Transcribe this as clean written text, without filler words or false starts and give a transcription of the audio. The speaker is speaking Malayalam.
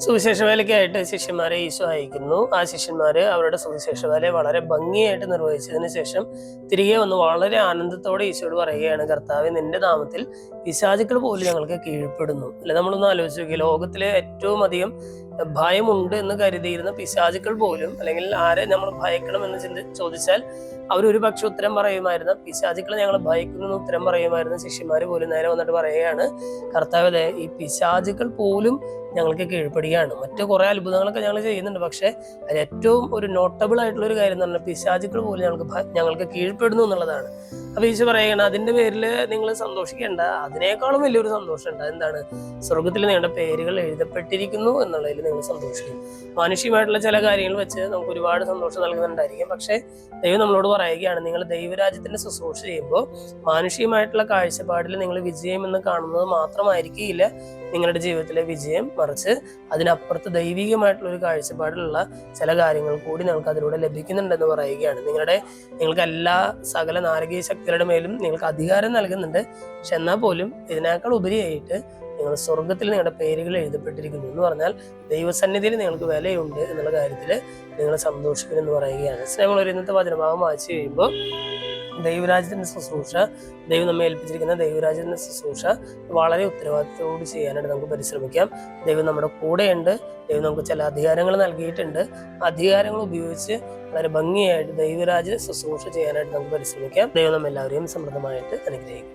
സുവിശേഷ വേലയ്ക്കായിട്ട് ശിഷ്യന്മാരെ ഈശോ അയക്കുന്നു. ആ ശിഷ്യന്മാര് അവരുടെ സുവിശേഷ വേലയെ വളരെ ഭംഗിയായിട്ട് നിർവഹിച്ചതിന് ശേഷം തിരികെ വന്ന് വളരെ ആനന്ദത്തോടെ ഈശോയോട് പറയുകയാണ്, കർത്താവേ, നിന്റെ നാമത്തിൽ പിശാചുക്കൾ പോലും ഞങ്ങൾക്ക് കീഴ്പ്പെടുന്നു. അല്ലെ, നമ്മളൊന്ന് ആലോചിച്ച് നോക്കി, ലോകത്തിലെ ഏറ്റവും അധികം ഭയമുണ്ട് എന്ന് കരുതിയിരുന്ന പിശാചുക്കൾ പോലും, അല്ലെങ്കിൽ ആരെ നമ്മൾ ഭയക്കണം എന്ന് ചോദിച്ചാൽ അവരൊരു പക്ഷെ ഉത്തരം പറയുമായിരുന്നു, പിശാചുക്കളെ ഞങ്ങൾ ഭയക്കുന്നു എന്ന് ഉത്തരം പറയുമായിരുന്ന ശിഷ്യന്മാർ പോലും നേരെ വന്നിട്ട് പറയുകയാണ്, കർത്താവേ, ഈ പിശാചുക്കൾ പോലും ഞങ്ങൾക്ക് കീഴ്പ്പെടുകയാണ്. മറ്റു കുറെ അത്ഭുതങ്ങളൊക്കെ ഞങ്ങൾ ചെയ്യുന്നുണ്ട്, പക്ഷെ അതിൽ ഏറ്റവും ഒരു നോട്ടബിൾ ആയിട്ടുള്ള ഒരു കാര്യം എന്ന് പറഞ്ഞാൽ പിശാചുക്കൾ പോലും ഞങ്ങൾക്ക് കീഴ്പ്പെടുന്നു എന്നുള്ളതാണ്. അപ്പൊ ഈശോ പറയുകയാണ്, അതിന്റെ പേരിൽ നിങ്ങൾ സന്തോഷിക്കേണ്ട, അതിനേക്കാളും വലിയൊരു സന്തോഷം ഉണ്ട്. എന്താണ്? സ്വർഗത്തിൽ നിങ്ങളുടെ പേരുകൾ എഴുതപ്പെട്ടിരിക്കുന്നു എന്നുള്ളതിൽ നിങ്ങൾ സന്തോഷിക്കും. മാനുഷികമായിട്ടുള്ള ചില കാര്യങ്ങൾ വെച്ച് നമുക്ക് ഒരുപാട് സന്തോഷം നൽകുന്നുണ്ടായിരിക്കും, പക്ഷെ ദൈവം നമ്മളോട് പറയുകയാണ്, നിങ്ങൾ ദൈവരാജ്യത്തിന്റെ ശുശ്രൂഷ ചെയ്യുമ്പോൾ മാനുഷികമായിട്ടുള്ള കാഴ്ചപ്പാടിൽ നിങ്ങൾ വിജയം എന്ന് കാണുന്നത് മാത്രമായിരിക്കില്ല നിങ്ങളുടെ ജീവിതത്തിലെ വിജയം, മറിച്ച് അതിനപ്പുറത്ത് ദൈവികമായിട്ടുള്ള ഒരു കാഴ്ചപ്പാടിലുള്ള ചില കാര്യങ്ങൾ കൂടി നിങ്ങൾക്ക് അതിലൂടെ ലഭിക്കുന്നുണ്ടെന്ന് പറയുകയാണ്. നിങ്ങൾക്ക് എല്ലാ സകല നാരകീയ ശക്തികളുടെ മേലും നിങ്ങൾക്ക് അധികാരം നൽകുന്നുണ്ട്. പക്ഷെ എന്നാൽ പോലും ഇതിനേക്കാൾ ഉപരിയായിട്ട് നിങ്ങൾ സ്വർഗത്തിൽ നിങ്ങളുടെ പേരുകൾ എഴുതപ്പെട്ടിരിക്കുന്നു എന്ന് പറഞ്ഞാൽ ദൈവസന്നിധിയിൽ നിങ്ങൾക്ക് വിലയുണ്ട് എന്നുള്ള കാര്യത്തിൽ നിങ്ങൾ സന്തോഷിക്കുമെന്ന് പറയുകയാണ്. സ്നേഹമുള്ളവർ, ഇന്നത്തെ വചനഭാഗം വായിച്ചു കഴിയുമ്പോൾ ദൈവരാജ്യത്തിന്റെ ശുശ്രൂഷ, ദൈവം നമ്മെ ഏൽപ്പിച്ചിരിക്കുന്ന ദൈവരാജ്യത്തിന്റെ ശുശ്രൂഷ വളരെ ഉത്തരവാദിത്തത്തോട് ചെയ്യാനായിട്ട് നമുക്ക് പരിശ്രമിക്കാം. ദൈവം നമ്മുടെ കൂടെയുണ്ട്. ദൈവം നമുക്ക് ചില അധികാരങ്ങൾ നൽകിയിട്ടുണ്ട്. അധികാരങ്ങൾ ഉപയോഗിച്ച് വളരെ ഭംഗിയായിട്ട് ദൈവരാജ്യ ശുശ്രൂഷ ചെയ്യാനായിട്ട് നമുക്ക് പരിശ്രമിക്കാം. ദൈവം നമ്മെല്ലാവരെയും സമൃദ്ധമായിട്ട് അനുഗ്രഹിക്കും.